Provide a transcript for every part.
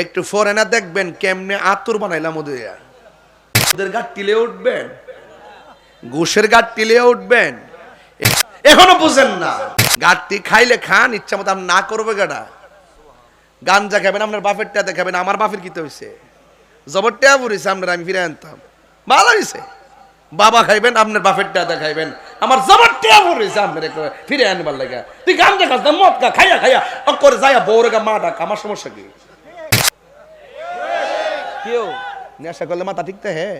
একটু ফরেনা দেখবেন কেমনে আতর বানাইলাম ওদের গাট টিলে উঠবেন, ঘুষের গাট টিলে উঠবেন, এখনো বুঝেন না। গাটটি খাইলে খান, ইচ্ছা মতো না করবে গাটা। গাঞ্জা খাবেন, আপনার বাপের টাতে খাবেন, আমার বাপের কিতে হয়েছে জবর টেয়া পড়েছে, আপনার আমি ফিরে আনতাম ভালো হয়েছে। বাবা খাইবেন, আপনার বাপের টাতে খাইবেন, আমার জবর টেয়া পড়েছে, আপনার ফিরে আনবার লাগে। তুই গাঞ্জা খাস না, মদ খা, খাইয়া খাইয়া করে যাইয়া বউরে গা মা ডাক, আমার সমস্যা কি? কেউ নেশা করলে মাথা ঠিক তো হ্যাঁ,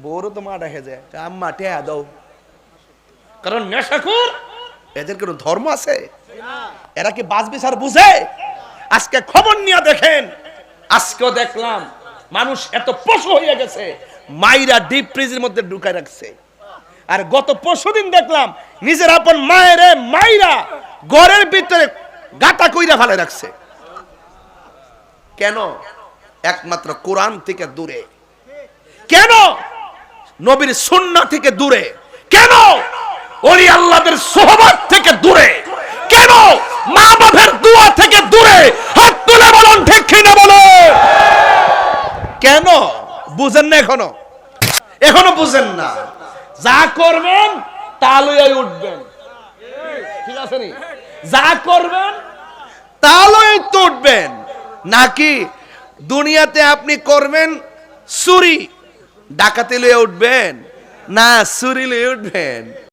বউরও তো মা ডাকে যায়, আম্মা টেয়া দাও। কারণ নেশাখোর এদের কোনো ধর্ম আছে? এরা কি বাস বিচার বুঝে? আজকে খবর নিয়ে দেখেন, আজকেও দেখলাম মানুষ এত পশু হয়ে গেছে, মাইরা ডিপ ফ্রিজের মধ্যে ঢুকায় রাখছে। আর গত পরশুদিন দেখলাম নিজের আপন মায়েরে মাইরা ঘরের ভিতরে গাটা কইরা ফেলে রাখছে। কেন? একমাত্র কোরআন থেকে দূরে। কেন? নবীর সুন্নাহ থেকে দূরে। কেন? ওলি আল্লাহদের সোহবত থেকে দূরে। কেন? মা বাবার দোয়া থেকে দূরে। হাত তুলে বলুন ঠিক কি না বলো? কেন বুঝেন না? এখনো বুঝেন না। যা করবেন তা লইয়াই উঠবেন, ঠিক আছে নি? যা করবেন তা লইয়াই তো উঠবেন। নাকি দুনিয়াতে আপনি করবেন চুরি ডাকাতি লইয়া উঠবেন? না, চুরি লইয়া উঠবেন।